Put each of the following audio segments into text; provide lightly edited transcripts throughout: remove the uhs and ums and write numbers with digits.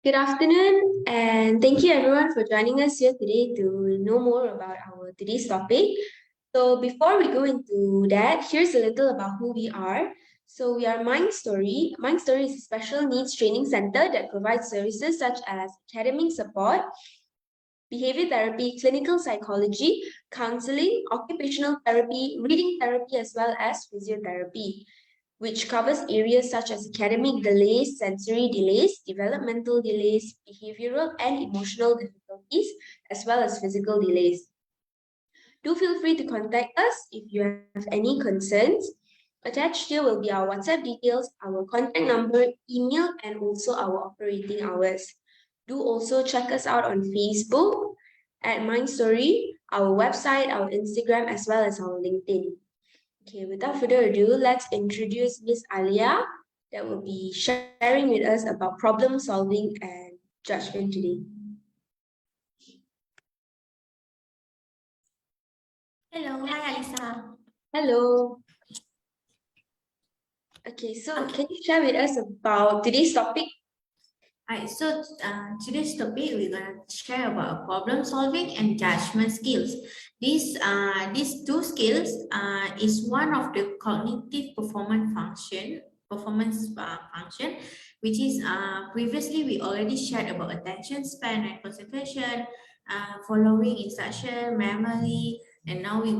Good afternoon, and thank you everyone for joining us here today to know more about our today's topic. So, before we go into that, here's a little about who we are. So, we are Mind Story. Mind Story is a special needs training center that provides services such as academic support, behavior therapy, clinical psychology, counseling, occupational therapy, reading therapy, as well as physiotherapy, which covers areas such as academic delays, sensory delays, developmental delays, behavioral and emotional difficulties, as well as physical delays. Do feel free to contact us if you have any concerns. Attached here will be our WhatsApp details, our contact number, email, and also our operating hours. Do also check us out on Facebook at MindStory, our website, our Instagram, as well as our LinkedIn. Okay, without further ado, let's introduce Miss Alia that will be sharing with us about problem solving and judgment today. Hello, hi Alisa. Hello. Okay, so Okay, can you share with us about today's topic? today's topic we're gonna share about problem solving and judgment skills. These two skills is one of the cognitive performance function, which is previously we already shared about attention span and concentration, following instruction, memory, and now we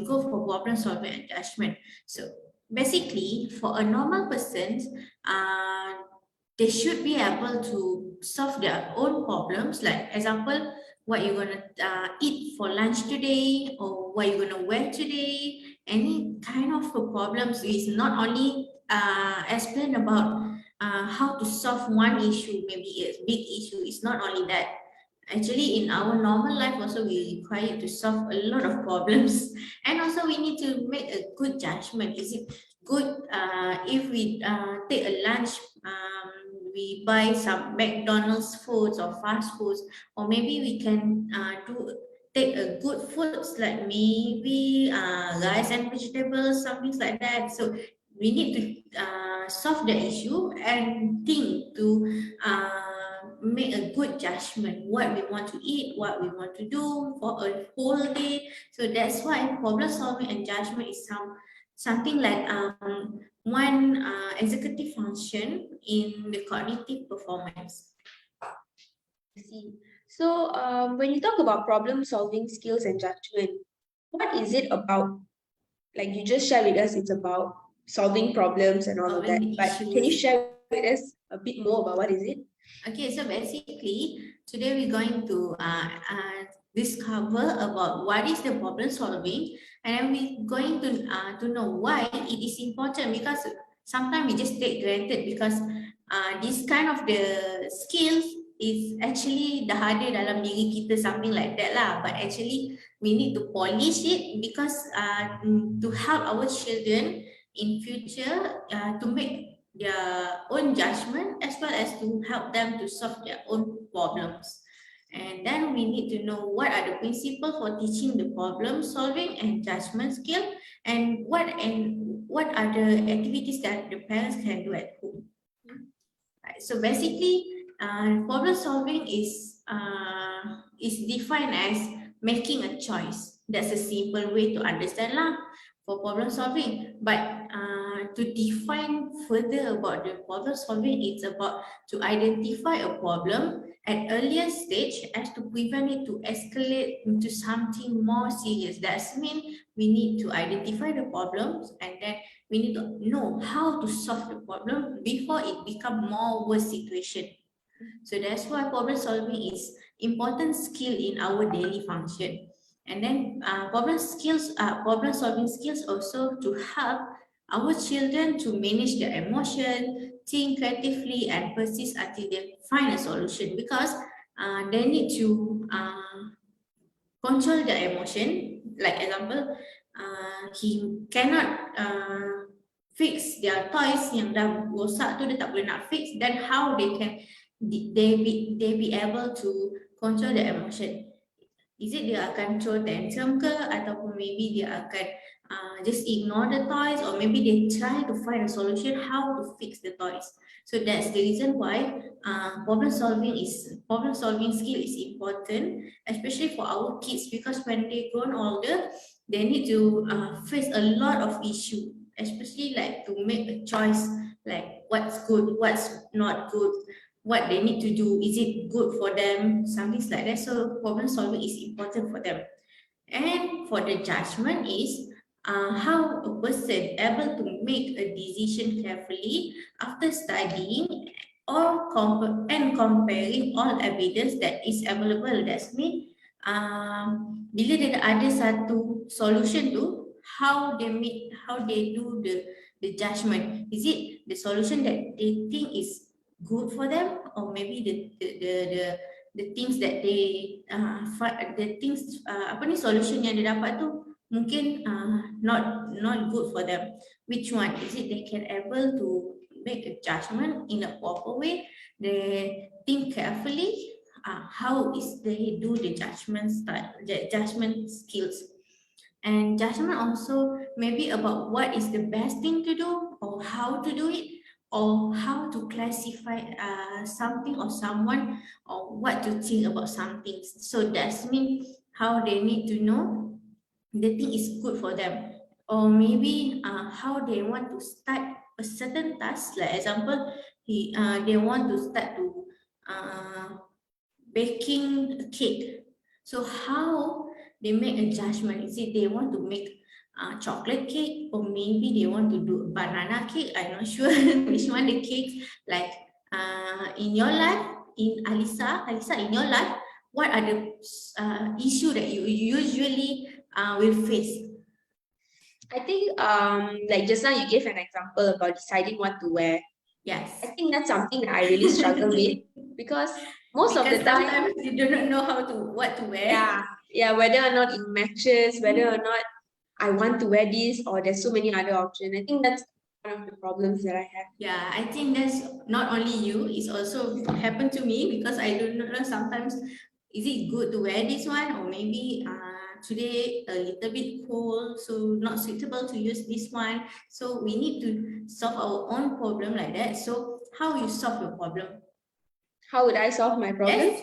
go for problem solving and judgment. So basically, for a normal person, uh, they should be able to solve their own problems, like example, what you're gonna eat for lunch today, or what you're gonna wear today. Any kind of problems is not only explain about how to solve one issue, maybe a big issue. It's not only that. Actually, in our normal life also we require to solve a lot of problems, and also we need to make a good judgment. Is it good if we take a lunch, we buy some McDonald's foods or fast foods, or maybe we can take a good foods like maybe rice and vegetables, something like that. So we need to solve the issue and think to make a good judgment what we want to eat, what we want to do for a whole day. So that's why problem solving and judgment is something like one executive function in the cognitive performance. I see. So, when you talk about problem solving skills and judgment, what is it about? Like you just share with us, it's about solving problems and all of that. Solving the But can you issues. share with us a bit more about what is it? Okay, so basically, today we're going to discover about what is the problem solving, and then we're going to know why it is important, because sometimes we just take granted, because this kind of the skills is actually the harder dalam diri kita, something like that lah. But actually, we need to polish it, because to help our children in future to make their own judgment, as well as to help them to solve their own problems. And then we need to know what are the principles for teaching the problem solving and judgment skill, and what are the activities that the parents can do at home. Right. So basically, problem solving is defined as making a choice. That's a simple way to understand lah for problem solving. But to define further about the problem solving, it's about to identify a problem at earlier stage as to prevent it to escalate into something more serious. That's mean we need to identify the problems, and then we need to know how to solve the problem before it become more worse situation. So that's why problem solving is important skill in our daily function. And then problem solving skills also to help our children to manage their emotion, think creatively, and persist until they find a solution, because they need to control their emotion. Like example, he cannot fix their toys yang dah rosak tu, dia tak boleh nak fix. Then how they be able to control their emotion? Is it dia akan throw tantrum ke, ataupun maybe dia akan just ignore the toys, or maybe they try to find a solution how to fix the toys. So that's the reason why problem solving skill is important, especially for our kids, because when they grown older, they need to face a lot of issue, especially like to make a choice, like what's good, what's not good, what they need to do, is it good for them, something like that. So problem solving is important for them. And for the judgment is how a person able to make a decision carefully after studying or and comparing all evidence that is available. That's mean bila dia ada satu solution tu, how they do the judgment. Is it the solution that they think is good for them, or maybe the things that they the things apa ni solution yang dia dapat tu mungkin not good for them. Which one is it they can able to make a judgment in a proper way? They think carefully how is they do the judgment style, the judgment skills. And judgment also maybe about what is the best thing to do, or how to do it, or how to classify something or someone, or what to think about something. So that's mean how they need to know the thing is good for them, or maybe how they want to start a certain task. Like example, they want to start to baking a cake. So how they make a judgment? Is it they want to make chocolate cake, or maybe they want to do banana cake? I'm not sure which one the cake. Like in your life, in Alisa, in your life, what are the issue that you usually will face? I think like just now you gave an example about deciding what to wear. Yes. I think that's something that I really struggle with, because most of the time sometimes you do not know what to wear. Yeah, whether or not it matches, whether or not I want to wear this, or there's so many other options. I think that's one of the problems that I have. Yeah, I think that's not only you, it's also happened to me, because I don't know sometimes is it good to wear this one, or maybe today a little bit cold, so not suitable to use this one. So we need to solve our own problem like that. So how you solve your problem? How would I solve my problem? Yes.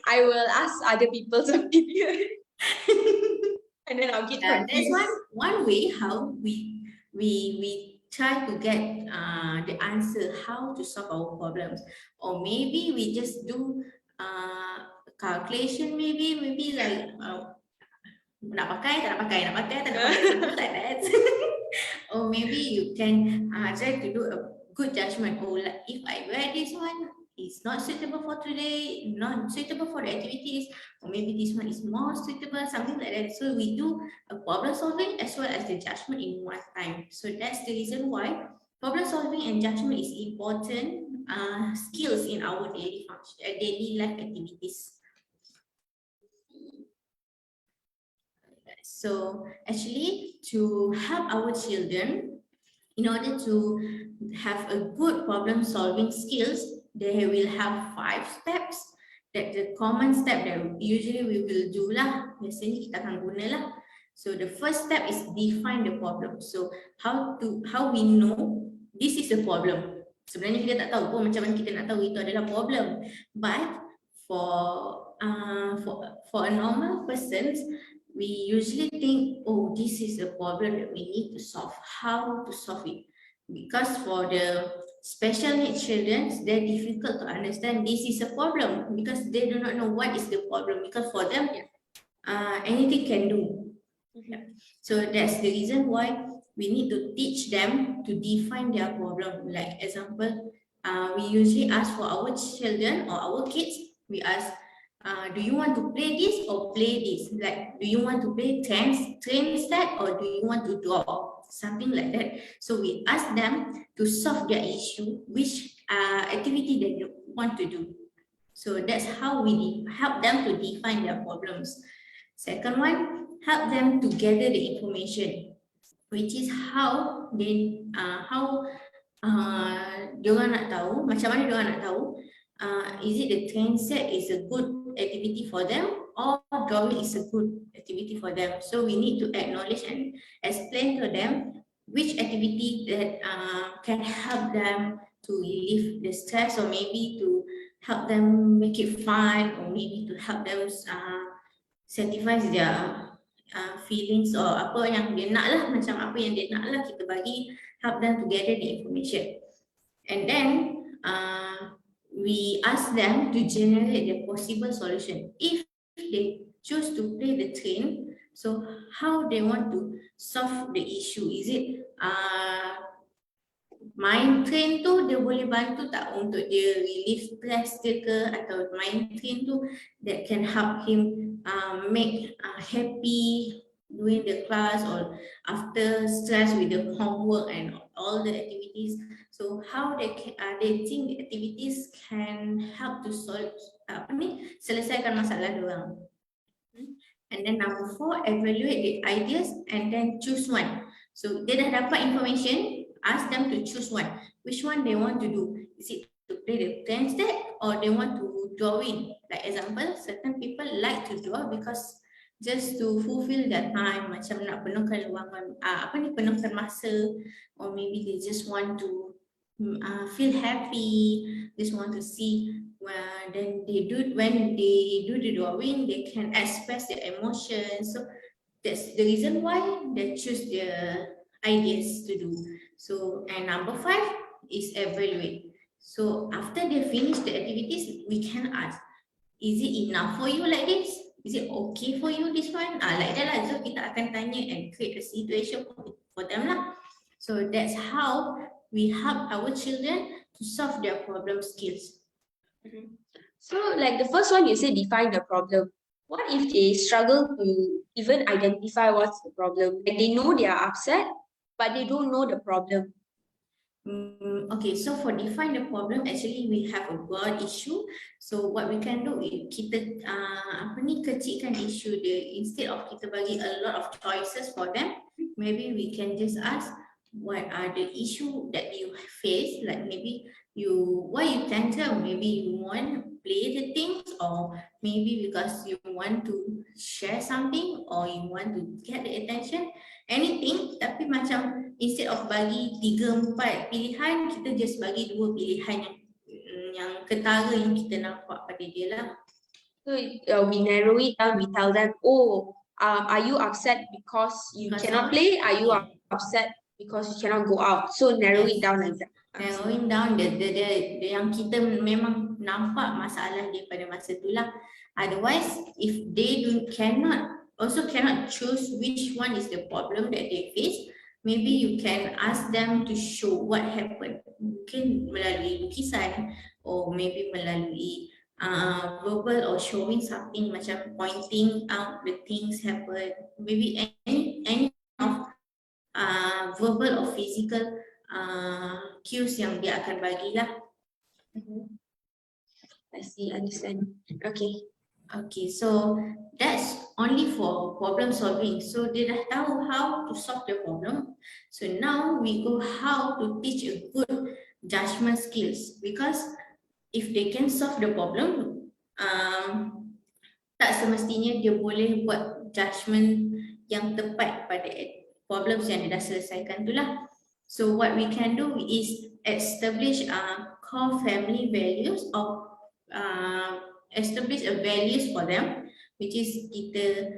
I will ask other people's opinion. And then I'll get confused. That's one way how we try to get the answer how to solve our problems. Or maybe we just do calculation, maybe like nak pakai, tak nak pakai, something like that. Or maybe you can try to do a good judgment. Oh, like if I wear this one, it's not suitable for today, not suitable for the activities, or maybe this one is more suitable, something like that. So we do a problem solving as well as the judgment in one time. So that's the reason why problem solving and judgment is important skills in our daily life activities. So actually, to help our children, in order to have a good problem solving skills, they will have 5 steps. That the common step that usually we will do lah. Biasanya kita akan guna lah. So the first step is define the problem. So how we know this is a problem. Sebenarnya kita tak tahu pun macam mana kita nak tahu itu adalah problem. But for a normal person, we usually think, oh, this is a problem that we need to solve. How to solve it? Because for the special needs children, they're difficult to understand this is a problem, because they do not know what is the problem. Because for them, anything can do. So that's the reason why we need to teach them to define their problem. Like example, we usually ask for our children or our kids, we ask, do you want to play this or play this? Like, do you want to play train set, or do you want to draw? Something like that. So we ask them to solve their issue, which activity they want to do. So that's how we help them to define their problems. Second one, help them to gather the information, which is how they diorang nak tahu, macam mana diorang nak tahu is it the train set is a good activity for them, all drawing is a good activity for them. So we need to acknowledge and explain to them which activity that can help them to relieve the stress, or maybe to help them make it fun, or maybe to help them satisfy their feelings, or apa yang dia nak lah, macam apa yang dia nak lah, kita bagi, help them to gather the information. And then we ask them to generate the possible solution. If they choose to play the train, so how they want to solve the issue? Is it main train tu dia boleh bantu tak untuk dia relieve stress dia ke, atau main train tu that can help him make happy during the class or after stress with the homework and all the activities. So how they think the activities can help to solve selesaikan masalah diorang. And then number 4, evaluate the ideas and then choose one. So dia dah dapat information, ask them to choose one. Which one they want to do? Is it to play the train set, or they want to drawing? Like example, certain people like to draw because just to fulfill their time, macam nak penuhkan luangan, penuhkan masa, or maybe they just want to feel happy, just want to see. Then when they do the drawing, they can express their emotions. So that's the reason why they choose their ideas to do. So, and number 5 is evaluate. So after they finish the activities, we can ask, is it enough for you like this? Is it okay for you this one? Like that lah. So kita akan tanya and create a situation for them lah. So that's how we help our children to solve their problem skills. So like the first one, you say define the problem. What if they struggle to even identify what's the problem? Like they know they are upset, but they don't know the problem. Okay, so for define the problem, actually we have a broad issue. So what we can do is kita kecilkan issue dia. Instead of kita bagi a lot of choices for them, maybe we can just ask, what are the issue that you face? Like maybe why you tantrum? Maybe you want to play the things, or maybe because you want to share something, or you want to get the attention. Anything, tapi macam instead of bagi 3-4 pilihan, kita just bagi 2 pilihan yang ketara yang kita nampak pada dia lah. So we narrow it down, we tell them, are you upset because you cannot play? Are you upset because you cannot go out? So narrow it down like that. Narrowing down the yang kita memang nampak masalah dia pada masa tu lah. Otherwise, if they cannot choose which one is the problem that they face, maybe you can ask them to show what happened. Mungkin melalui lukisan, or maybe melalui verbal, or showing something, macam pointing out the things happen. Maybe any of verbal or physical cues yang dia akan bagilah. I see, understand. Okay, so that's only for problem solving. So they dah tahu how to solve the problem. So now we go how to teach a good judgment skills, because if they can solve the problem, tak semestinya dia boleh buat judgment yang tepat pada problems yang dia dah selesaikan tu lah. So what we can do is establish core family values, or establish a values for them, which is kita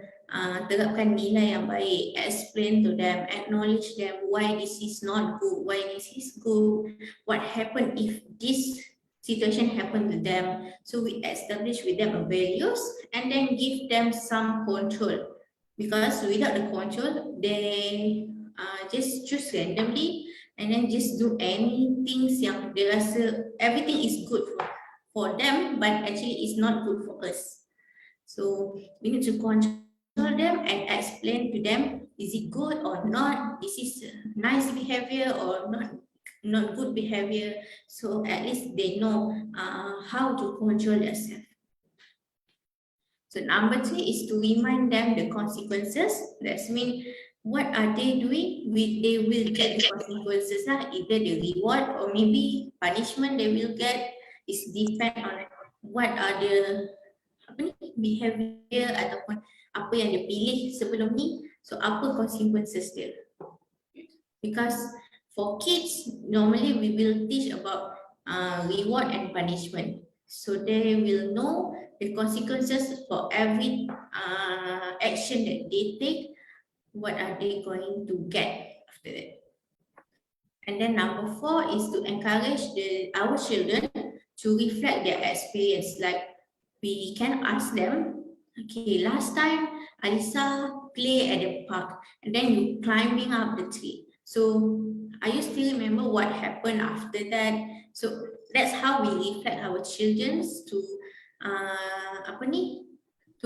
terapkan nilai yang baik, explain to them, acknowledge them why this is not good, why this is good, what happened if this situation happened to them. So we establish with them a values, and then give them some control, because without the control, they just choose randomly and then just do anything yang dia rasa everything is good for them, but actually it's not good for us. So we need to control them and explain to them, is it good or not? This is nice behavior or not good behavior. So at least they know how to control themselves. So number 3 is to remind them the consequences. That means what are they doing? They will get the consequences. Either the reward or maybe punishment they will get. Is depend on what are the behavior ataupun apa yang dia pilih sebelum ni, so apa consequences dia. Because for kids, normally we will teach about reward and punishment. So they will know the consequences for every action that they take, what are they going to get after that. And then number 4 is to encourage our children to reflect their experience. Like we can ask them, okay, last time Alisa play at the park and then you climbing up the tree. So are you still remember what happened after that? So that's how we reflect our children to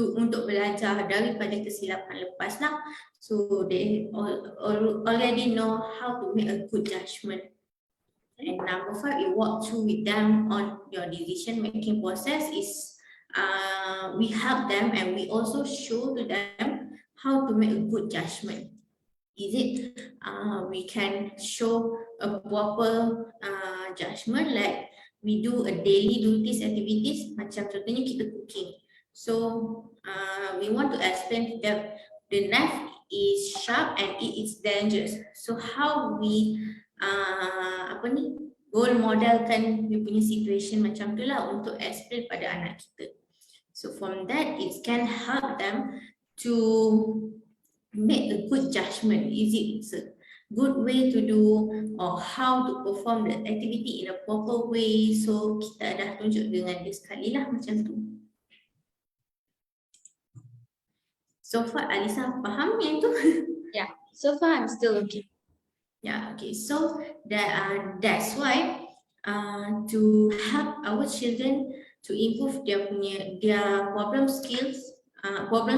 untuk belajar daripada kesilapan lepas lah. So they already know how to make a good judgment. And number 5, you walk through with them on your decision making process is we help them and we also show to them how to make a good judgment. Is it we can show a proper judgment, like we do a daily duties activities, macam contohnya kita cooking. So we want to explain that the knife is sharp and it is dangerous. So how we role modelkan dia punya situation macam tu lah untuk explain pada anak kita. So from that it can help them to make a good judgment. Is it a good way to do or how to perform the activity in a proper way? So kita dah tunjuk dengan dia sekali lah macam tu. So far Alisa faham yang tu? Yeah, so far I'm still okay. Yeah, okay. So that's why to help our children to improve their problem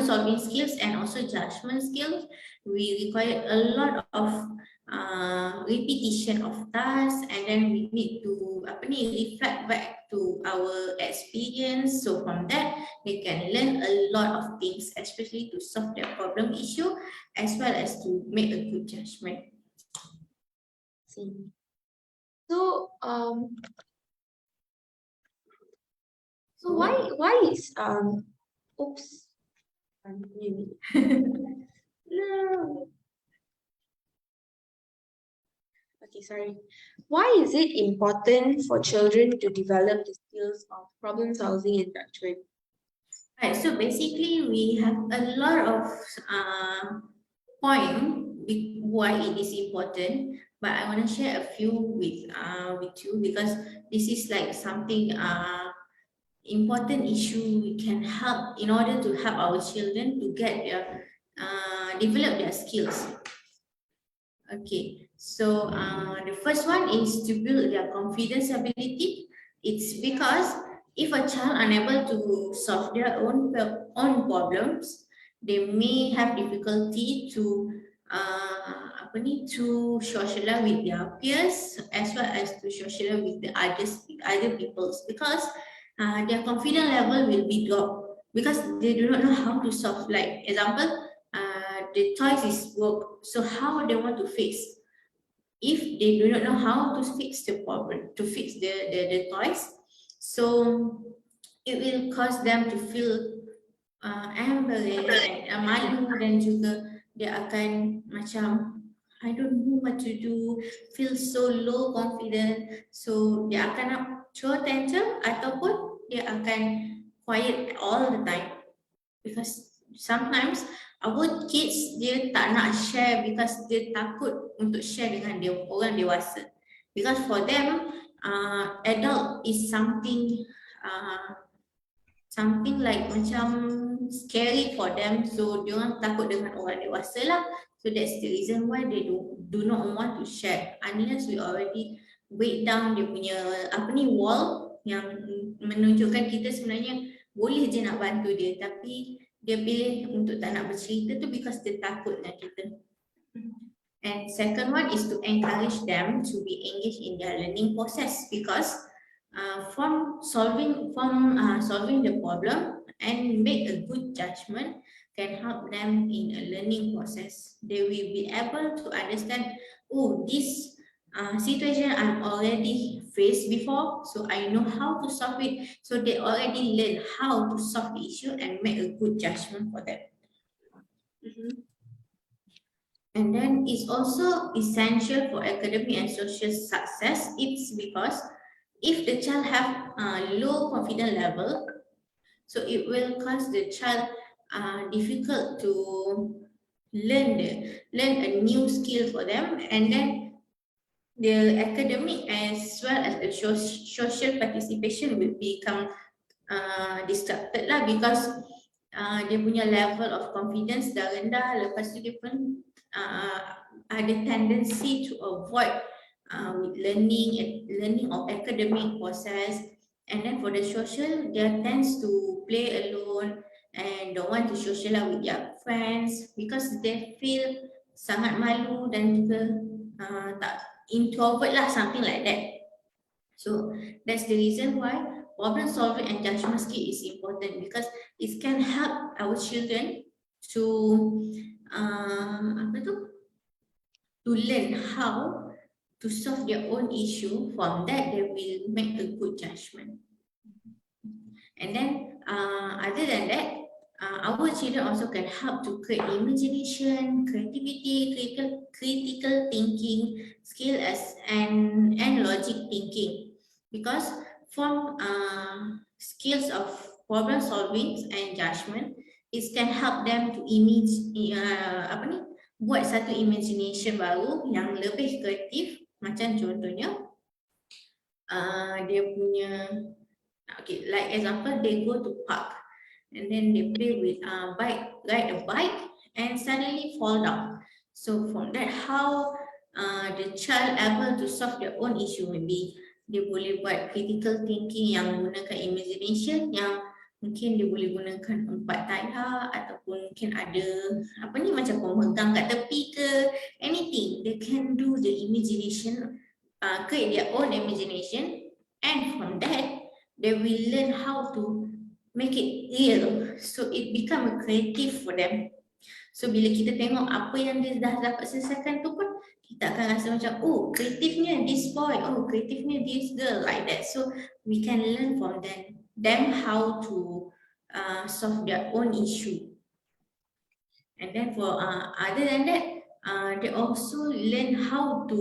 solving skills and also judgment skills, we require a lot of repetition of tasks, and then we need to reflect back to our experience. So from that they can learn a lot of things, especially to solve their problem issue as well as to make a good judgment. So why is oops. No. Okay, sorry. Why is it important for children to develop the skills of problem solving and judgment? Right, so basically we have a lot of point why it is important, but I want to share a few with you because this is like something important issue we can help in order to help our children to get their develop their skills. Okay, so the first one is to build their confidence ability. It's because if a child unable to solve their own problems, they may have difficulty to socialize with their peers as well as to socialize with the other peoples, because their confidence level will be dropped because they do not know how to solve. Like example, the toys is broke, so how they want to fix? If they do not know how to fix the problem, to fix the toys, so it will cause them to feel embarrassed and malu, dan juga dia akan macam I don't know what to do, feel so low confident, so dia akan throw tantrum ataupun dia akan quiet all the time, because sometimes our kids dia tak nak share because dia takut untuk share dengan orang dewasa, because for them adult is something like macam scary for them, so dia orang takut dengan orang dewasa lah. So that's the reason why they do not want to share unless we already break down dia punya wall yang menunjukkan kita sebenarnya boleh je nak bantu dia, tapi dia pilih untuk tak nak bercerita tu because dia takut dengan kita. And second one is to encourage them to be engaged in their learning process, because from solving the problem and make a good judgment can help them in a learning process. They will be able to understand, oh, this situation I'm already faced before, so I know how to solve it. So they already learn how to solve the issue and make a good judgment for that. And then it's also essential for academic and social success. It's because if the child have a low confidence level, so it will cause the child difficult to learn a new skill for them, and then the academic as well as the social participation will become disrupted lah, because dia punya level of confidence dah rendah, lepas tu dia pun ada tendency to avoid with learning of academic process. And then for the social, they tends to play alone and don't want to socialize with their friends because they feel sangat malu dan juga tak introvert lah, something like that. So that's the reason why problem solving and judgment skill is important, because it can help our children to to learn how to solve their own issue. From that, they will make a good judgment. And then other than that, our children also can help to create imagination, creativity, critical thinking skill and logic thinking, because from skills of problem solving and judgment, it can help them to buat satu imagination baru yang lebih kreatif. Macam contohnya dia punya, okay, like example, they go to park and then they play with ride a bike and suddenly fall down. So from that, how the child able to solve their own issue, maybe dia boleh buat critical thinking yang menggunakan imagination, yang mungkin dia boleh gunakan 4 tayar ataupun mungkin ada macam pemegang kat tepi ke, anything. They can do the imagination, create their own imagination, and from that they will learn how to make it real, so it become a creative for them. So bila kita tengok apa yang dia dah dapat selesaikan tu pun, kita akan rasa macam, oh, kreatifnya this boy, oh, kreatifnya this girl, like that. So we can learn from them how to solve their own issue. And then for other than that, they also learn how to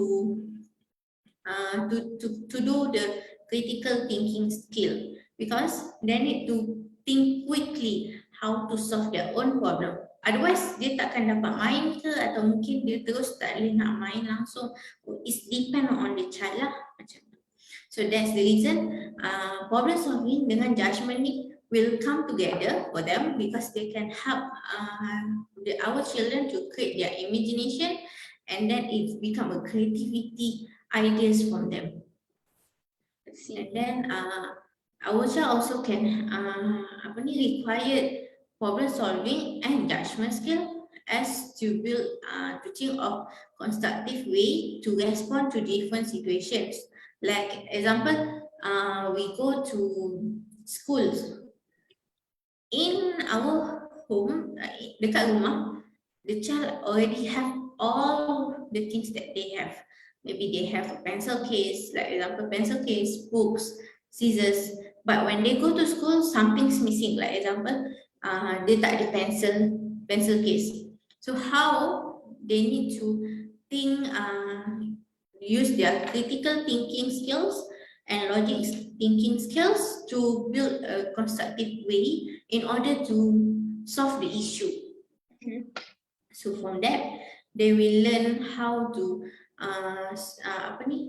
do the critical thinking skill, because they need to think quickly how to solve their own problem. Otherwise, dia takkan dapat main ke, atau mungkin dia terus tak boleh nak main langsung. It's depend on the child lah. So that's the reason problem solving dengan judgment ni will come together for them, because they can help our children to create their imagination, and then it become a creativity ideas from them. And then our child also can require problem solving and judgment skill as to build to think of constructive way to respond to different situations. Like example, we go to schools. In our home, dekat rumah, the child already have all the things that they have. Maybe they have a pencil case, like example, pencil case, books, scissors. But when they go to school, something's missing. Like example, they tak ada pencil case. So how they need to think, use their critical thinking skills and logic thinking skills to build a constructive way in order to solve the issue. So from that, they will learn how to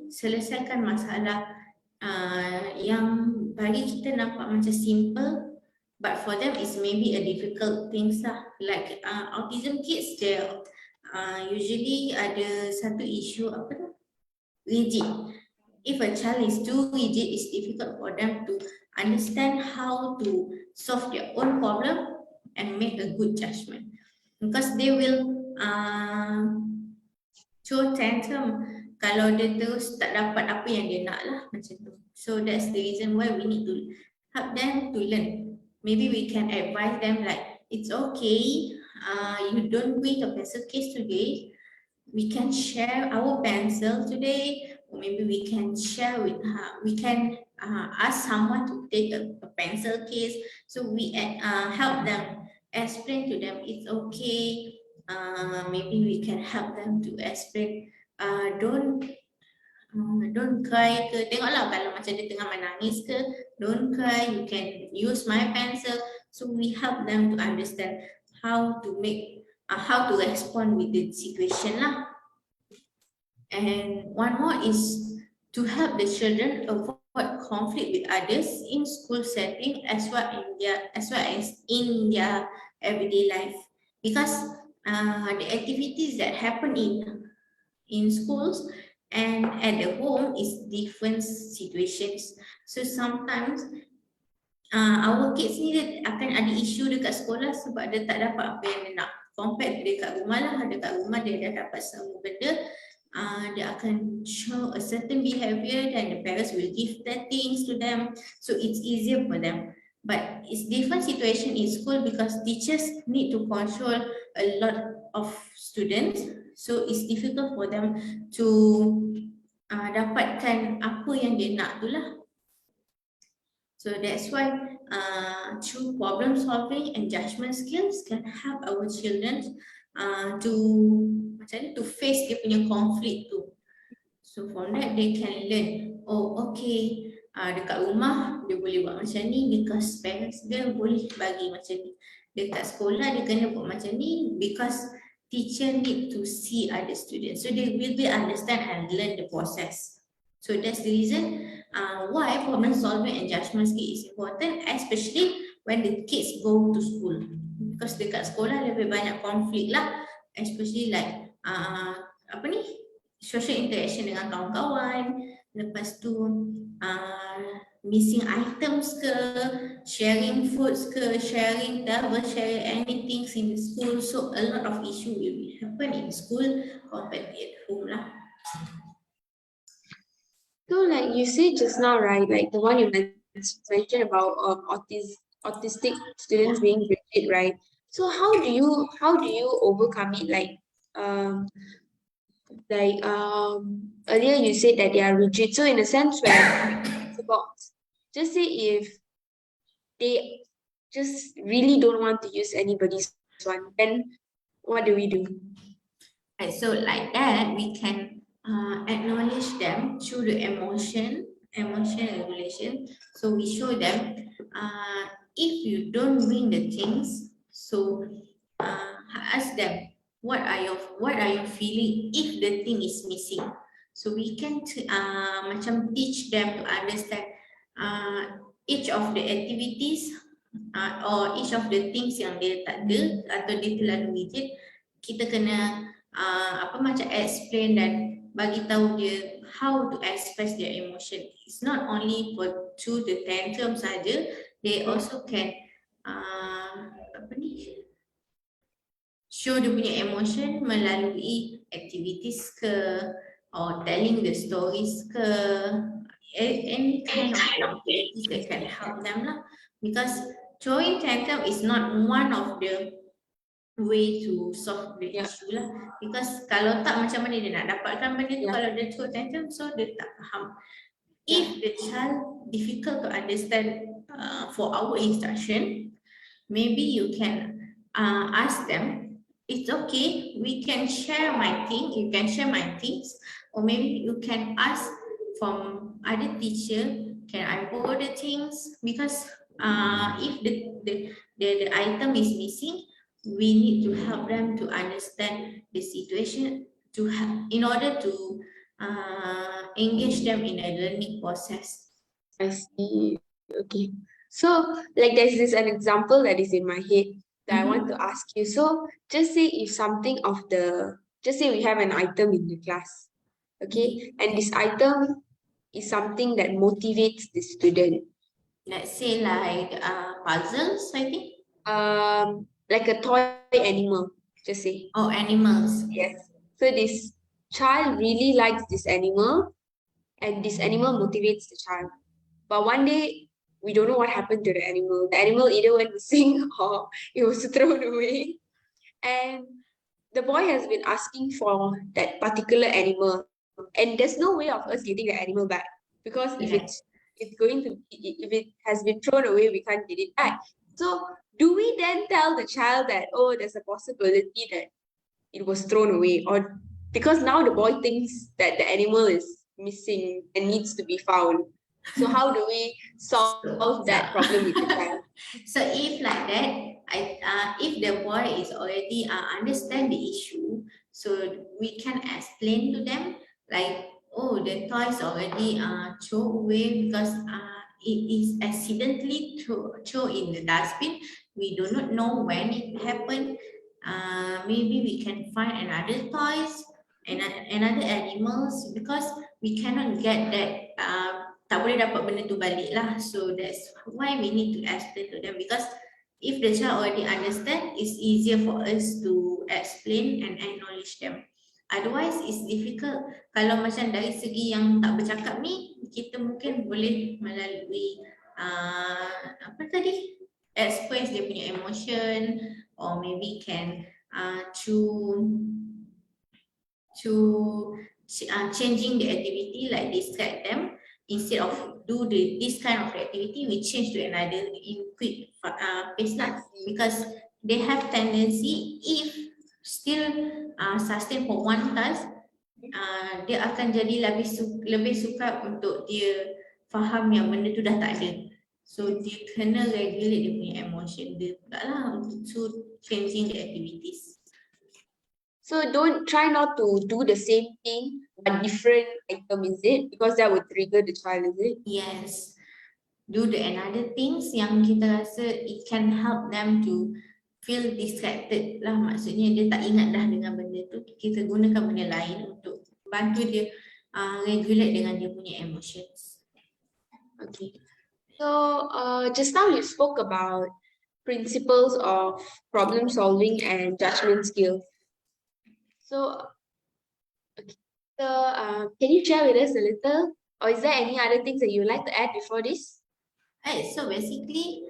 selesaikan masalah yang bagi kita nampak macam simple, but for them it's maybe a difficult things lah. Like autism kids, they usually ada satu issue rigid. If a child is too rigid, it's difficult for them to understand how to solve their own problem and make a good judgment, because they will show tantrum kalau dia terus tak dapat apa yang dia nak lah, macam tu. So that's the reason why we need to help them to learn. Maybe we can advise them like, it's okay, you don't bring a pencil case today, we can share our pencil today, or maybe we can share with her, we can ask someone to take a pencil case, so we help them, explain to them it's okay. Maybe we can help them to explain, don't cry ke, tengoklah kalau macam dia tengah menangis ke, don't cry, you can use my pencil. So we help them to understand how to make, how to respond with the situation lah. And one more is to help the children avoid conflict with others in school setting as well as in their everyday life, because the activities that happen in schools and at the home is different situations. So sometimes our kids ni dia akan ada isu dekat sekolah sebab dia tak dapat apa yang dia nak. Compare dekat rumah lah, dekat rumah dia dah dapat semua benda, dia akan show a certain behavior, then the parents will give the things to them, so it's easier for them. But it's different situation in school because teachers need to control a lot of students, so it's difficult for them to dapatkan apa yang dia nak tu lah. So that's why through problem solving and judgment skills can help our children to face dia punya conflict tu. So from that they can learn, oh okay, dekat rumah dia boleh buat macam ni because parents dia boleh bagi macam ni. Dekat sekolah dia kena buat macam ni because teacher need to see other students. So they will understand and learn the process. So that's the reason why problem solving and judgment skill is important, especially when the kids go to school. Because dekat sekolah lebih banyak konflik lah, especially like social interaction dengan kawan-kawan, lepas tu missing items ke, sharing foods ke, sharing anything in the school. So a lot of issue will happen in school compared to at home lah. So like you said just now, right, like the one you mentioned about autistic students being rigid, right? So how do you overcome it? Earlier you said that they are rigid. So in a sense where it's about, just say if they just really don't want to use anybody's one, then what do we do? And so like that, we can acknowledge them through the emotion regulation. So we show them, if you don't bring the things, so ask them, what are you feeling if the thing is missing? So we can macam teach them to understand each of the activities or each of the things yang dia tak ada atau dia terlalu rigid, kita kena macam explain dan bagi tahu dia how to express their emotion. It's not only for through the tantrum saja, they also can show dia punya emotion melalui activities ke, or telling the stories ke, any kind of activities that can help them lah. Because throwing tantrum is not one of the way to solve the issue lah. Because kalau tak, macam mana dia nak dapatkan benda tu kalau dia throw tantrum, so dia tak faham. If the child difficult to understand for our instruction, maybe you can ask them, it's okay, we can share my thing, you can share my things, or maybe you can ask from other teacher, can I borrow the things? Because if the item is missing, we need to help them to understand the situation in order to engage them in a learning process. I see. Okay. So like there's an example that is in my head that I want to ask you. So just say if just say we have an item in the class, okay? And this item is something that motivates the student. Let's say like puzzles, I think. Like a toy animal, just say. Oh, animals. Yes. So this child really likes this animal, and this animal motivates the child. But one day, we don't know what happened to the animal. The animal either went missing or it was thrown away. And the boy has been asking for that particular animal. and there's no way of us getting the animal back, because if Correct. it's going to, if it has been thrown away, we can't get it back. So do we then tell the child that, oh, there's a possibility that it was thrown away, or because now the boy thinks that the animal is missing and needs to be found? So how do we solve So, that problem with the child? so if like that, if the boy is already understand the issue, so we can explain to them like, oh, the toys already throw away because it is accidentally throw in the dustbin. We do not know when it happened. Maybe we can find another toys and another animals, because we cannot get that tak boleh dapat benda tu balik lah. So that's why we need to explain to them, because if the child already understand, it's easier for us to explain and acknowledge them. Otherwise, it's difficult. Kalau macam dari segi yang tak bercakap ni, kita mungkin boleh melalui apa tadi? Express dia punya emotion, or maybe can changing the activity, like distract them. Instead of do this kind of activity, we change to another in quick pace lah, because they have tendency, if still sustain for one task, dia akan jadi lebih suka untuk dia faham yang benda tu dah tak ada. So dia kena regulate dia punya emotion dia pula lah to changing the activities. So don't try not to do the same thing but different item, is it? Because that would trigger the child, is it? Yes. Do the another things yang kita rasa it can help them to feel distracted lah. Maksudnya dia tak ingat dah dengan benda tu. Kita gunakan benda lain untuk bantu dia regulate dengan dia punya emotions. Okay. So just now you spoke about principles of problem solving and judgment skills. So, okay. So can you share with us a little, or is there any other things that you would like to add before this? Right, so basically,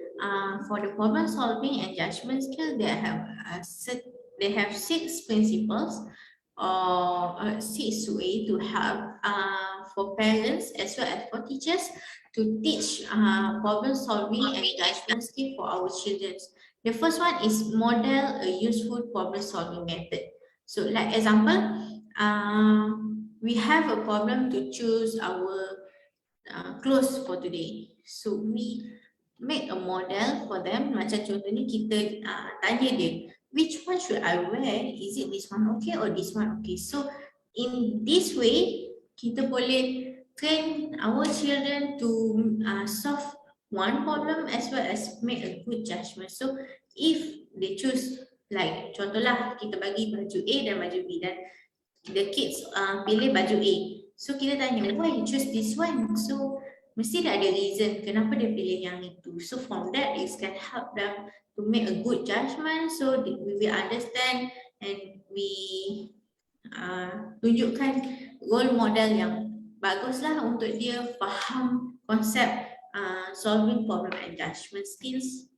for the problem solving and judgment skill, they have 6 principles or 6 ways to help for parents as well as for teachers to teach problem solving and judgment skill for our children. The first one is model a useful problem solving method. So, like example, we have a problem to choose our clothes for today. So we make a model for them. Macam contohnya kita tanya dia, which one should I wear? Is it this one okay or this one okay? So in this way, kita boleh train our children to solve one problem as well as make a good judgment. So if they choose, like contohlah kita bagi baju A dan baju B, dan the kids pilih baju A. So kita tanya, why you choose this one? So mesti dah ada reason kenapa dia pilih yang itu. So from that, it can help them to make a good judgment. So we will understand and we tunjukkan role model yang baguslah untuk dia faham konsep solving problem and judgment skills.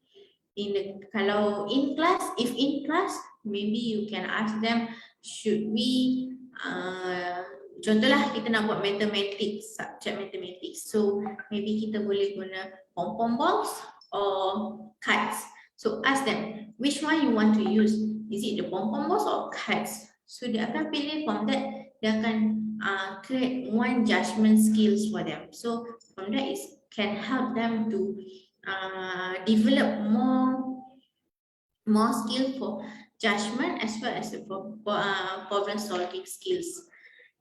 Kalau in class, if in class, maybe you can ask them, should we contohlah kita nak buat mathematics, subject mathematics. So maybe kita boleh guna pom-pom balls or cards. So ask them, which one you want to use? Is it the pom-pom balls or cards? So dia akan pilih from that, dia akan create one judgment skills for them. So from that it can help them to develop more skill for judgment as well as for problem solving skills.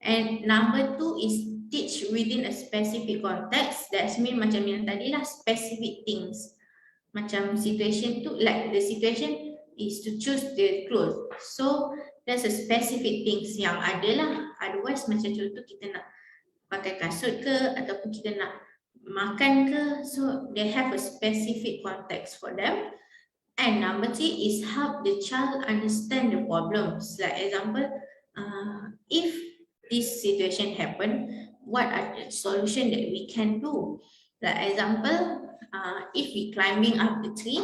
And number 2 is teach within a specific context. That's mean macam yang tadi lah, specific things. Macam situation tu, like the situation is to choose the clothes. So there's a specific things yang ada lah. Otherwise macam contoh kita nak pakai kasut ke ataupun kita nak makan ke. So they have a specific context for them. And number 3 is help the child understand the problems. Like example, if this situation happen, what are the solution that we can do? Like example, if we climbing up the tree,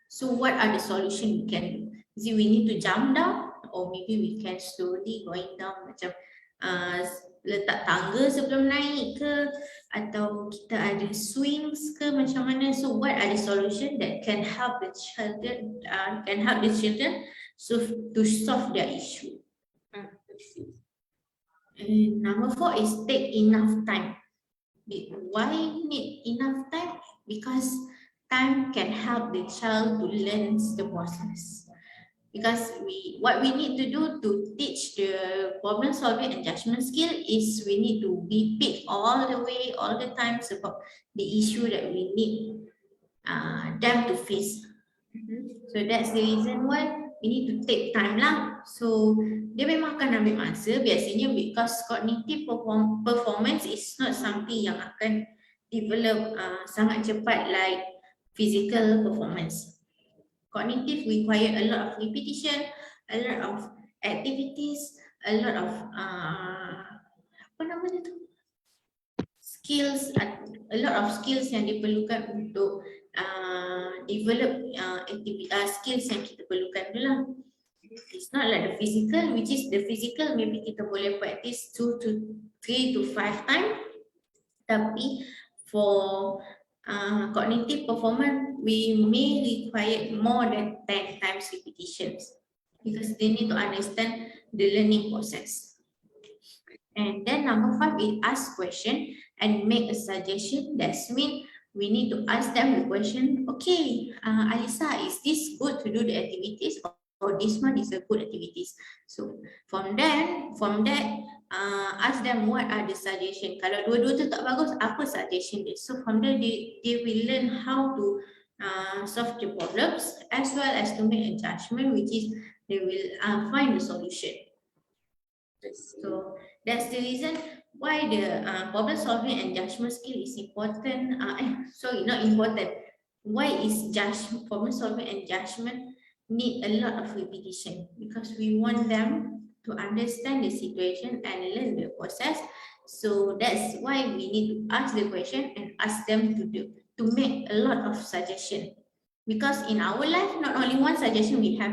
so what are the solution we can do? Is it we need to jump down, or maybe we can slowly going down, macam letak tangga sebelum naik ke, atau kita ada swings ke, macam mana. So what are the solution that can help the children, so to solve their issue. And number 4 is take enough time. Why need enough time? Because time can help the child to learn the process. Because what we need to do to teach the problem solving and judgment skill is we need to be pick all the way, all the times about the issue that we need them to face. So that's the reason why we need to take time lah. So dia memang akan ambil masa biasanya, because cognitive performance is not something yang akan develop sangat cepat like physical performance. Cognitive require a lot of repetition, a lot of activities, a lot of apa nama dia tu? Skills, a lot of skills yang diperlukan untuk develop skills yang kita perlukan tu lah. It's not like the physical, which is the physical maybe kita boleh practice 2 to 3 to 5 times. Tapi for cognitive performance, we may require more than 10 times repetitions because they need to understand the learning process. And then number 5 is ask question and make a suggestion. That means we need to ask them the question, okay, Alisa, is this good to do the activities, or this one is a good activities? So from that, ask them what are the suggestion. Kalau dua-dua tu tak bagus, apa suggestion dia? So from there, they will learn how to solve the problems as well as to make a judgment, which is they will find the solution. So that's the reason why the problem solving and judgment skill is important. Sorry, not important. Why is problem solving and judgment need a lot of repetition? Because we want them to understand the situation and learn the process. So that's why we need to ask the question and ask them to make a lot of suggestion. Because in our life, not only one suggestion we have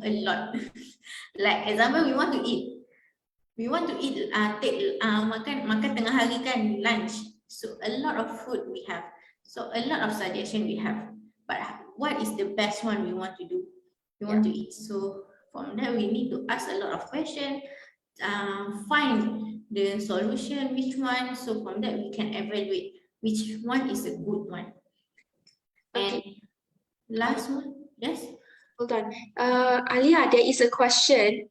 a lot. Like example, we want to eat, makan tengah hari kan, lunch. So a lot of food we have. So a lot of suggestion we have. But what is the best one we want to do? We want to eat. So from there, we need to ask a lot of questions, find the solution, which one. So from that, we can evaluate which one is a good one. And last one, yes? Hold on. Alia, there is a question.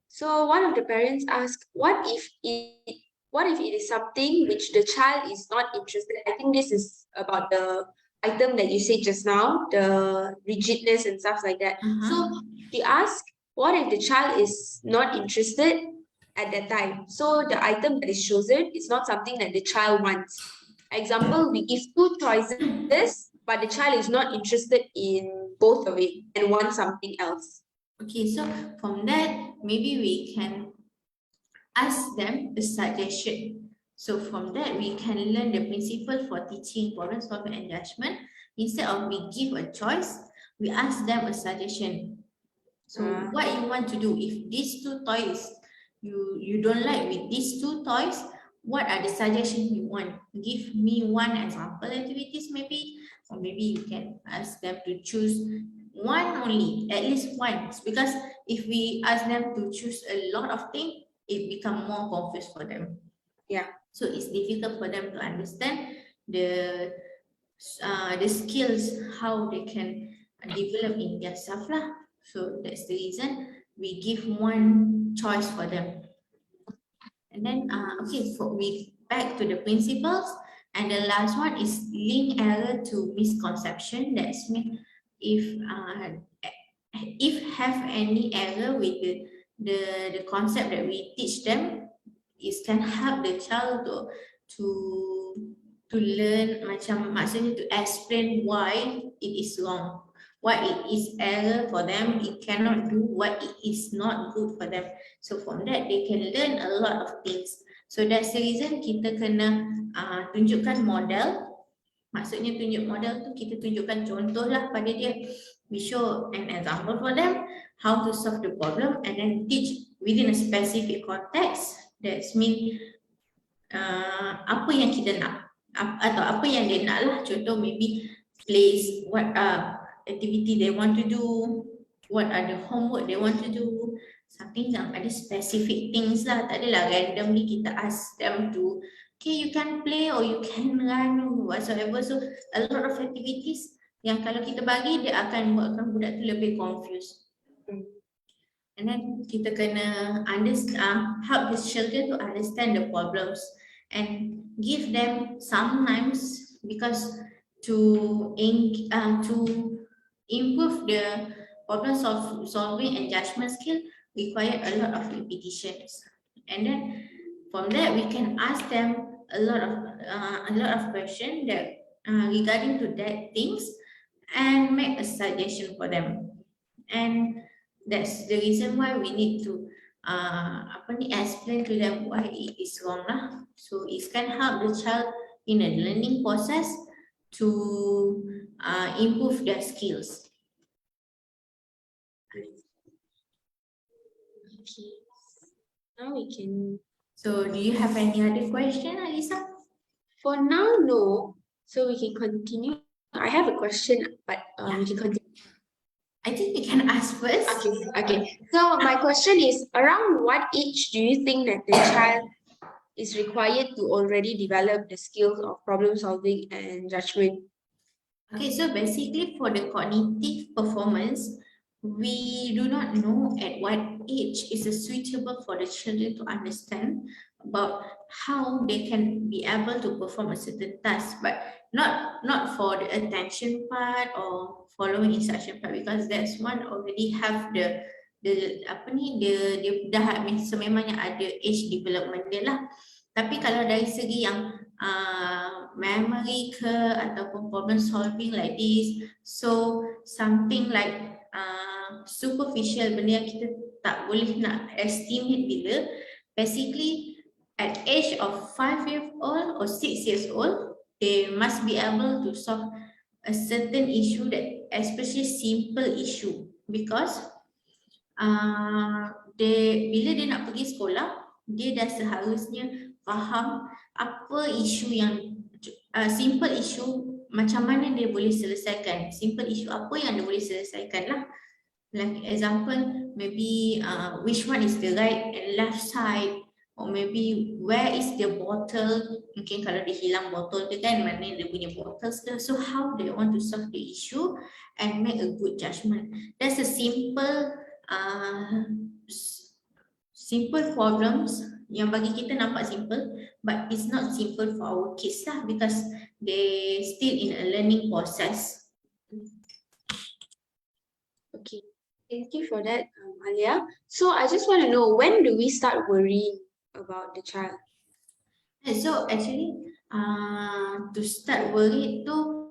So one of the parents asked, what if it is something which the child is not interested in? I think this is about the item that you said just now, the rigidness and stuff like that. So she asked, what if the child is not interested at that time? So the item that is chosen is not something that the child wants. Example, we give 2 choices, but the child is not interested in both of it and wants something else. Okay, so from that, maybe we can ask them a suggestion. So from that, we can learn the principle for teaching problem solving and judgment. Instead of we give a choice, we ask them a suggestion. So what you want to do, if these 2 toys you don't like with these 2 toys, what are the suggestions you want? Give me one example activities maybe, or maybe you can ask them to choose one only, at least one, because if we ask them to choose a lot of things, it becomes more confused for them. Yeah. So it's difficult for them to understand the skills, how they can develop in their self lah. So that's the reason we give one choice for them. And then okay, so we back to the principles, and the last one is link error to misconception. That's mean if have any error with the concept that we teach them, it can help the child to learn, maksudnya to explain why it is wrong, why it is error for them, it cannot do what it is not good for them. So from that, they can learn a lot of things. So that's the reason kita kena tunjukkan model. Maksudnya tunjuk model tu, kita tunjukkan contoh lah pada dia. We show an example for them, how to solve the problem, and then teach within a specific context That's mean apa yang kita nak atau apa yang dia nak lah. Contoh maybe place what activity they want to do, what are the homework they want to do, something yang ada specific things lah. Tak adalah randomly kita ask them to, okay, you can play or you can run or whatsoever. So a lot of activities yang kalau kita bagi, dia akan buatkan budak tu lebih confused. And then kita kena help the children to understand the problems and give them sometimes, because to improve the problem solving and judgment skill require a lot of repetitions. And then from that we can ask them a lot of questions that regarding to that things and make a suggestion for them. And that's the reason why we need to explain to them why it is wrong lah. So it can help the child in a learning process to improve their skills. Okay. Now we can. So do you have any other question, Alisa? For now, no. So we can continue. I have a question, but we can continue. I think you can ask first. Okay. So my question is, around what age do you think that the child is required to already develop the skills of problem solving and judgment? Okay, so basically for the cognitive performance, we do not know at what age is suitable for the children to understand about how they can be able to perform a certain task, but not for the attention part or following instruction part, because that's one already have the dia dah sememangnya ada age development dia lah. Tapi kalau dari segi yang memory ke ataupun problem solving like this, so something like superficial, benda yang kita tak boleh nak estimate bila, basically at age of 5 years old or 6 years old, they must be able to solve a certain issue, that especially simple issue, because bila dia nak pergi sekolah, dia dah seharusnya faham apa isu yang simple issue, macam mana dia boleh selesaikan. Simple issue apa yang dia boleh selesaikan lah. Like example, maybe which one is the right and left side, or maybe where is the bottle. Mungkin kalau dia hilang botol dia kan, mana dia punya bottles dia. So how they want to solve the issue and make a good judgment. That's a simple problems yang bagi kita nampak simple, but it's not simple for our kids lah, because they still in a learning process. Okay, thank you for that, Alia. So I just want to know, when do we start worrying about the child? So actually, to start worry tu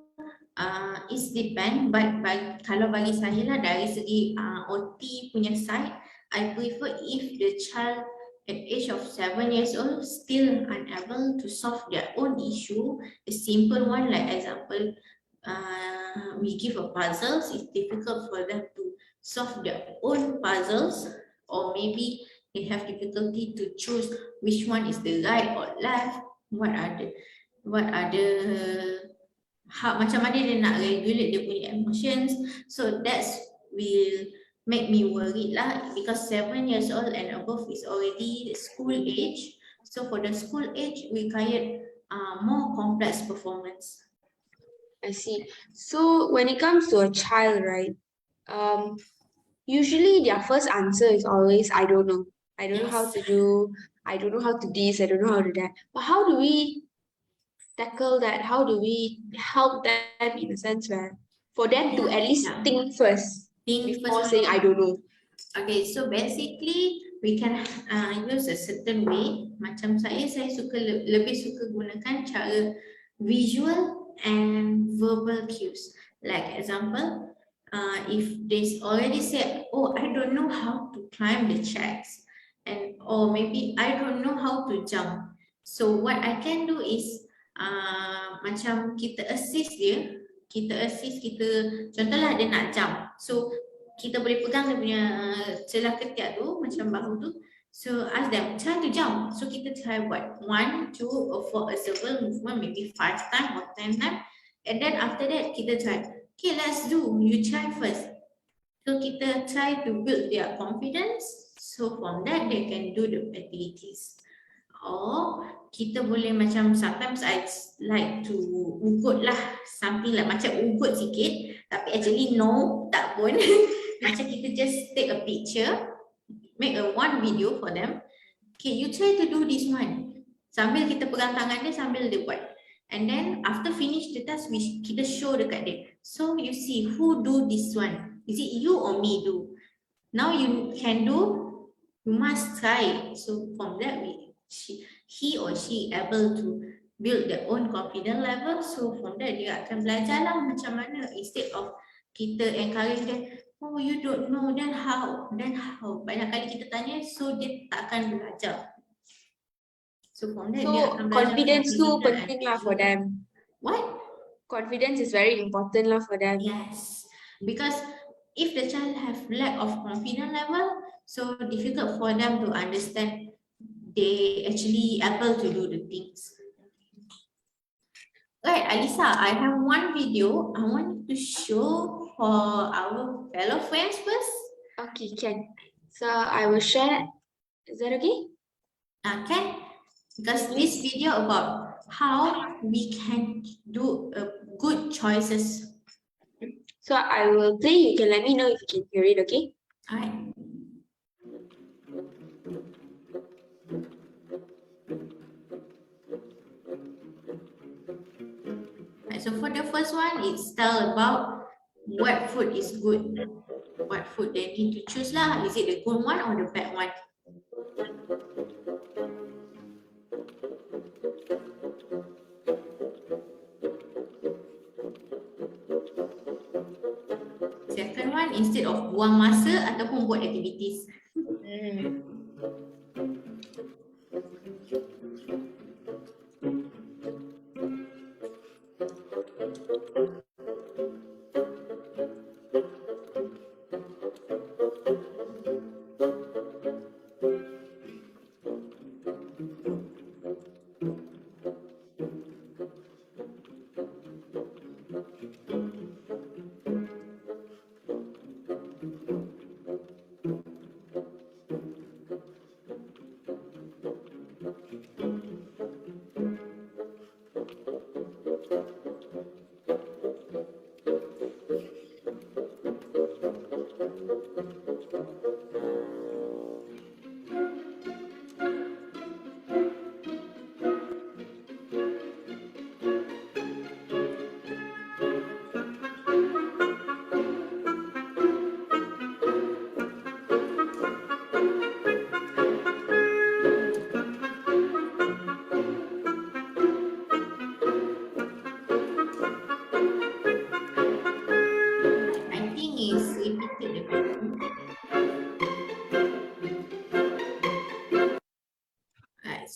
is depend, but kalau bagi saya lah, dari segi OT punya side, I prefer if the child at age of 7 years old still unable to solve their own issue, a simple one, like example, we give a puzzles, it's difficult for them to solve their own puzzles, or maybe they have difficulty to choose which one is the right or left, macam mana dia nak regulate dia punya emotions. So that's will make me worried lah, because 7 years old and above is already the school age. So for the school age, we require more complex performance. I see. So when it comes to a child, right, usually their first answer is always, I don't know. I don't know how to do, I don't know how to this, I don't know how to that. But how do we tackle that? How do we help them in a sense where for them to at least think first before saying I don't know? Okay, so basically we can use a certain way. Macam saya lebih suka gunakan cara visual and verbal cues. Like example, if they already said, oh, I don't know how to climb the tracks, or maybe I don't know how to jump. So what I can do is macam kita assist dia, contohlah dia nak jump, so kita boleh pegang dia punya celah ketiak tu, macam bahu tu. So ask them, try to jump. So kita try what? 1, 2, or for a circle movement, maybe 5 times or 10 times. And then after that, kita try. Okay, let's do. You try first. So kita try to build their confidence. So from that, they can do the activities. Or kita boleh macam sometimes I like to ugut lah. Something like macam ugut sikit. Tapi actually no, tak pun. Macam kita just take a picture. Make a one video for them. Okay, you try to do this one. Sambil kita pegang tangan dia, sambil dia buat. And then after finish the task, kita show dekat dia. So you see who do this one. Is it you or me do? Now you can do, you must try. So from that, he or she able to build their own confidence level. So from that, dia akan belajar lah macam mana. Instead of kita encourage dia, oh, you don't know, then how? Then how? Banyak kali kita tanya, so dia tak akan belajar. So from there, dia So akan belajar confidence tu confident penting lah for them. What? Confidence is very important lah for them. Yes. Because if the child have lack of confidence level, so difficult for them to understand they actually able to do the things. Right, Alisa, I have one video I want to show for our fellow friends first. Okay, can. So I will share. Is that okay? Okay, because this video about how we can do good choices. So I will play. You can let me know if you can hear it, okay? All right. So for the first one, it's tell about what food is good. What food they need to choose lah. Is it the good one or the bad one? Second one, instead of buang masa ataupun buat activities.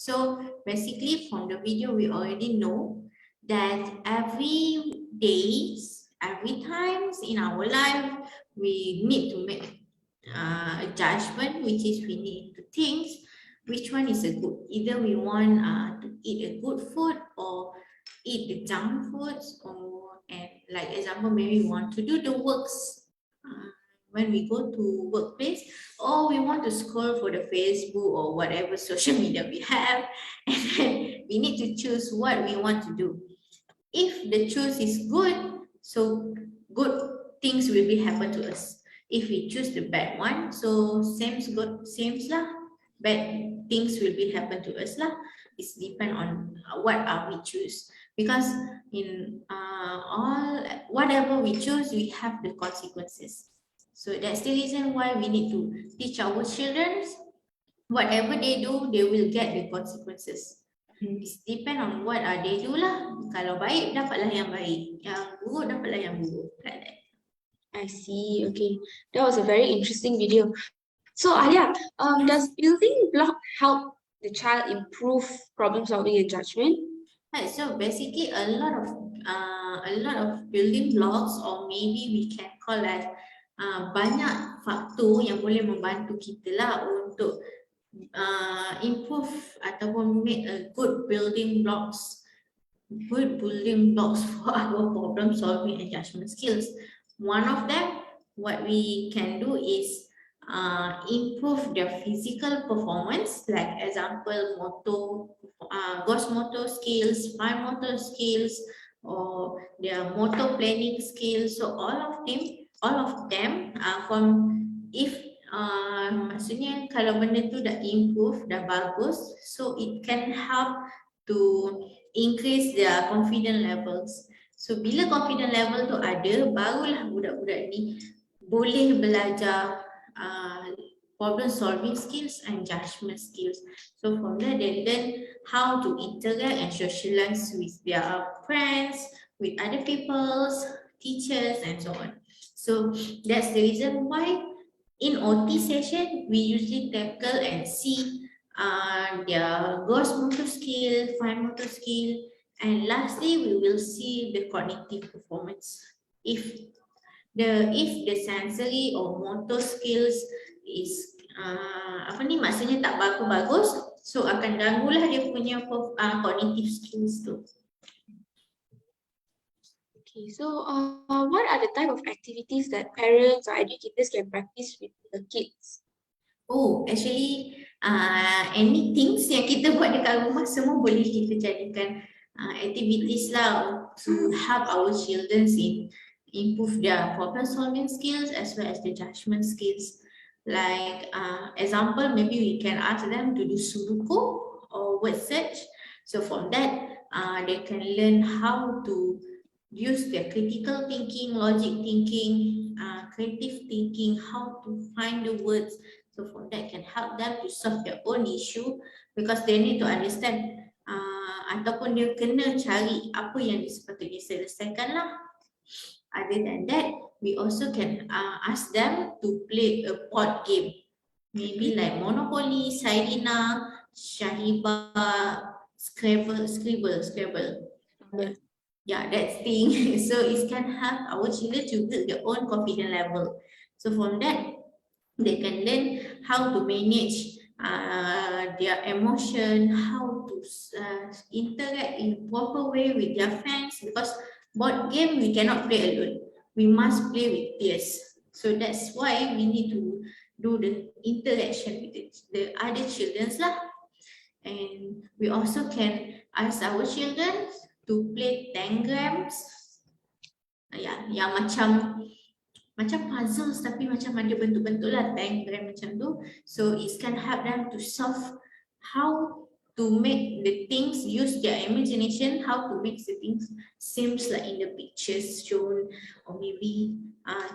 So basically from the video, we already know that every days, every times in our life, we need to make a judgment, which is we need to think which one is a good. Either we want to eat a good food or eat the junk foods, or and like example, maybe we want to do the works when we go to workplace, or we want to scroll for the Facebook or whatever social media we have, and then we need to choose what we want to do. If the choice is good, so good things will be happen to us. If we choose the bad one, so same lah, bad things will be happen to us lah. It's depend on what we choose, because in all whatever we choose, we have the consequences. So that's the reason why we need to teach our children, whatever they do, they will get the consequences. It depend on what they do lah. Kalau baik, dapatlah yang baik. Yang buruk, dapatlah yang buruk. Like that. I see. Okay, that was a very interesting video. So Alia, does building block help the child improve problem solving and judgment? Right. So basically, a lot of building blocks, or maybe we can call as banyak faktor yang boleh membantu kita lah untuk improve ataupun make a good building blocks for our problem solving and judgment skills. One of them, what we can do is improve their physical performance, like example, gross motor skills, fine motor skills, or their motor planning skills. So all of them from if maksudnya kalau benda tu dah improve, dah bagus, so it can help to increase their confidence levels. So bila confidence level tu ada, barulah budak-budak ni boleh belajar problem solving skills and judgment skills. So from there they learn how to interact and socialize with their friends, with other people's teachers and so on. So that's the reason why in OT session we usually tackle and see their gross motor skill, fine motor skill, and lastly we will see the cognitive performance. If the sensory or motor skills is maksudnya tak bagus, so akan ganggulah dia punya cognitive skills tu. Okay, so what are the type of activities that parents or educators can practice with the kids? Oh, actually, anything yang kita buat dekat rumah semua boleh kita jadikan activities lah to help our children in improve their problem solving skills as well as the judgment skills. Like example, maybe we can ask them to do Sudoku or word search. So from that, they can learn how to use their critical thinking, logic thinking, creative thinking, how to find the words. So from that can help them to solve their own issue because they need to understand ataupun dia kena cari apa yang sepatutnya selesaikan lah. Other than that, we also can ask them to play a board game. Maybe like Monopoly, Sairina, Shahiba, Scrabble. Yeah, that thing. So it can help our children to build their own confidence level. So from that, they can learn how to manage their emotion, how to interact in proper way with their friends, because board game we cannot play alone. We must play with peers. So that's why we need to do the interaction with the other children lah. And we also can ask our children to play tangrams. Yang macam puzzles tapi macam ada bentuk-bentuk lah tangram macam tu. So it can help them to solve how to make the things, use their imagination, how to make the things seems like in the pictures shown, or maybe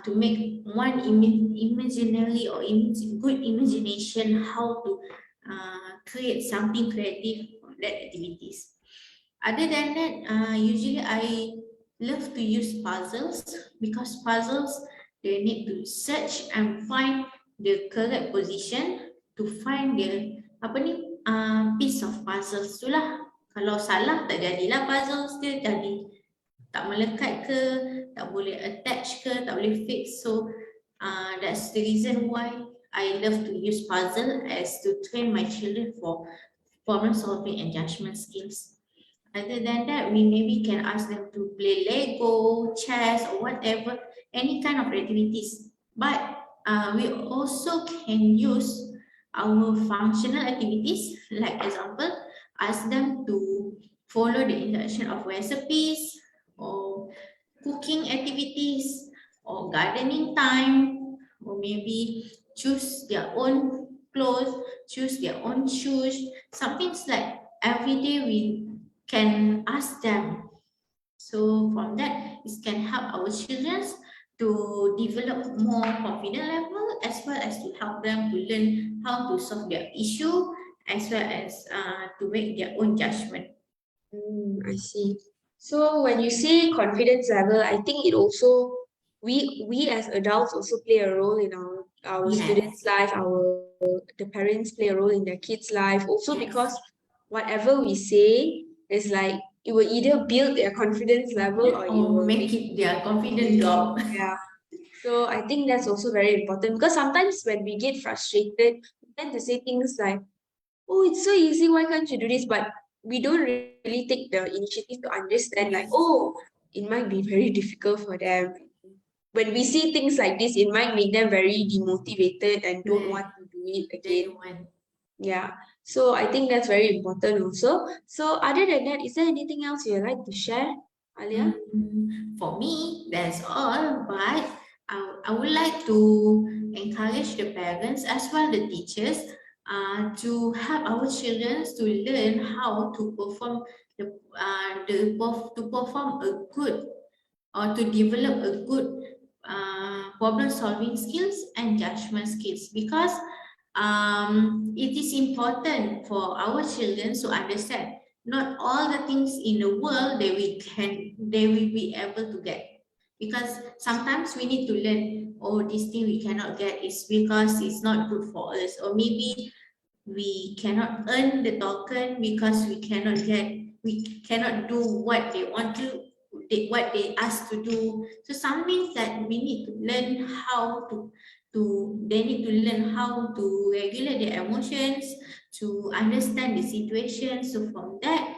to make one imaginary or good imagination how to create something creative from that activities. Other than that, usually I love to use puzzles because puzzles, they need to search and find the correct position to find the piece of puzzles tu lah. Kalau salah tak jadilah puzzles dia, jadi tak melekat ke, tak boleh attach ke, tak boleh fix. So that's the reason why I love to use puzzle as to train my children for problem solving and judgment skills. Other than that, we maybe can ask them to play Lego, chess, or whatever, any kind of activities. But we also can use our functional activities, like example, ask them to follow the instruction of recipes, or cooking activities, or gardening time, or maybe choose their own clothes, choose their own shoes, something like every day we can ask them. So from that, it can help our children to develop more confident level, as well as to help them to learn how to solve their issue, as well as to make their own judgment. I see. So when you say confidence level, I think it also we as adults also play a role in our Yes. students' life, the parents play a role in their kids' life. Also Yes. because whatever we say is like it will either build their confidence level or it will make it their confidence drop. Yeah. So I think that's also very important because sometimes when we get frustrated, tend to say things like, oh, it's so easy, why can't you do this? But we don't really take the initiative to understand, like, oh, it might be very difficult for them. When we see things like this, it might make them very demotivated and don't want to do it They again. don't want. Yeah. So I think that's very important also. So other than that, is there anything else you'd like to share, Alia? For me, that's all. But I would like to encourage the parents as well the teachers to help our children to learn how to perform to perform a good or to develop a good problem solving skills and judgment skills, because it is important for our children to understand not all the things in the world they will be able to get, because sometimes we need to learn, oh, this thing we cannot get is because it's not good for us, or maybe we cannot earn the token because we cannot do what they want to what they ask to do. So some means that we need to learn how to they need to learn how to regulate their emotions, to understand the situation. So from that,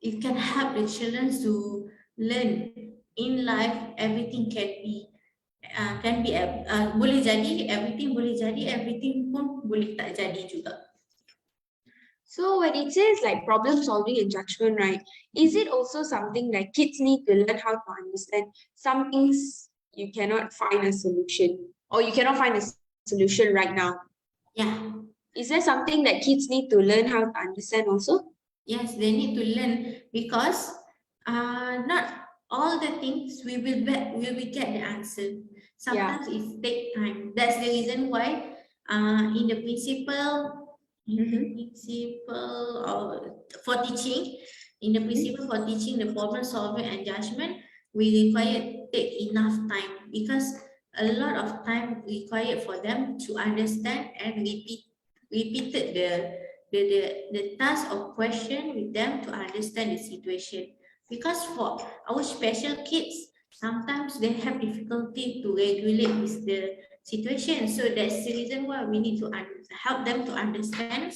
it can help the children to learn in life everything boleh jadi, everything pun boleh tak jadi juga. So when it says like problem solving and judgment, right, is it also something like kids need to learn how to understand some things you cannot find a solution or you cannot find a solution right now? Yeah. Is there something that kids need to learn how to understand also? Yes, they need to learn, because not all the things we will get the answer. Sometimes it take time. That's the reason why in the principle or for teaching, in the principle for teaching the problem solving and judgment, we require take enough time, because a lot of time required for them to understand and repeated the task or question with them to understand the situation. Because for our special kids, sometimes they have difficulty to regulate with the situation. So that's the reason why we need to help them to understand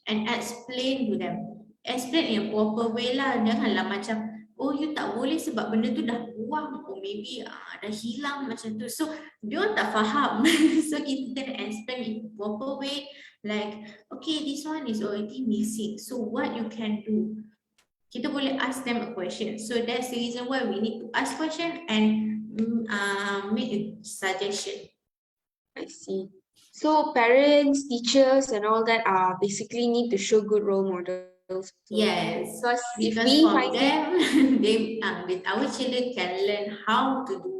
and explain to them. Explain in a proper way lah. Janganlah macam, oh, you tak boleh sebab benda tu dah buang, or maybe dah hilang macam tu. So dia tak faham. So kita kena explain in a proper way, like, okay, this one is already missing, so what you can do, kita boleh ask them a question. So that's the reason why we need to ask question and make a suggestion. I see. So parents, teachers, and all that are basically need to show good role models. Yes, because if because we from find them, our children can learn how to do,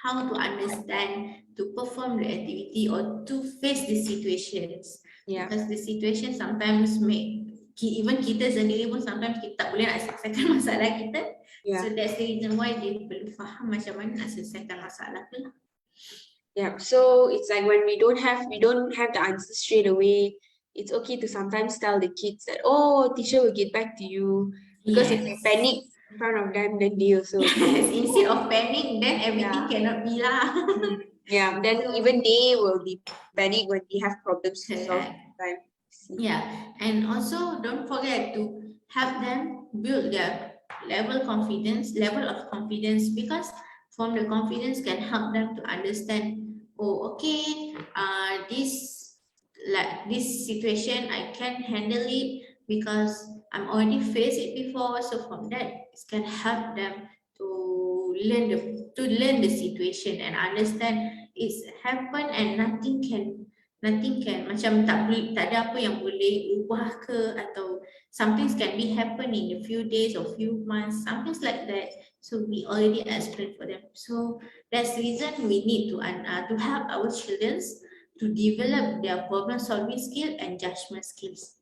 how to understand, to perform the activity or to face the situations. Because the situation sometimes even kita sendiri pun sometimes kita tak boleh nak selesaikan masalah kita. So that's the reason why dia perlu faham macam mana nak selesaikan masalah tu lah. Yeah, so it's like when we don't have the answer straight away, it's okay to sometimes tell the kids that, oh, teacher will get back to you. Because if we panic in front of them, then they also instead of panic, then everything cannot be lah. Yeah, then even they will be panic when they have problems to solve. Yeah, and also don't forget to help them build their level of confidence, because from the confidence can help them to understand, oh, okay, this situation I can handle it because I'm already faced it before. So from that, it can help them to learn the situation and understand it's happened and nothing can macam tak ada apa yang boleh ubah ke, atau something can be happen in a few days or few months, something like that. So we already explained for them. So that's the reason we need to help our children to develop their problem solving skill and judgment skills.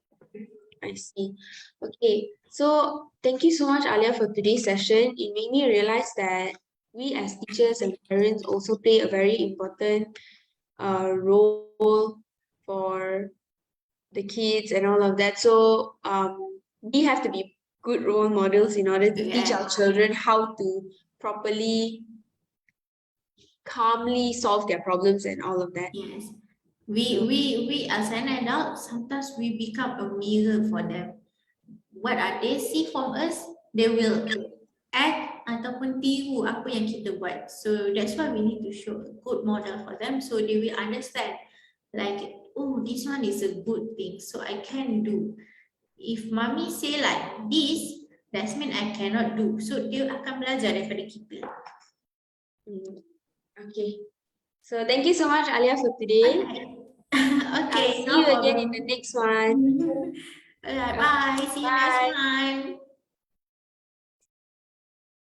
I see. Okay, so thank you so much, Alia, for today's session. It made me realize that we as teachers and parents also play a very important role for the kids and all of that. So we have to be good role models in order to teach our children how to properly, calmly solve their problems and all of that. Yes. We as an adult, sometimes we become a mirror for them. What are they see from us, they will act ataupun tiru apa yang kita buat. So that's why we need to show a good model for them, so they will understand like, oh, this one is a good thing, so I can do. If mommy say like this, that mean I cannot do. So dia akan belajar daripada kita. Okay. So thank you so much, Alia, for today. Okay, I'll see you again in the next one. Alright, bye. See you next Bye. time.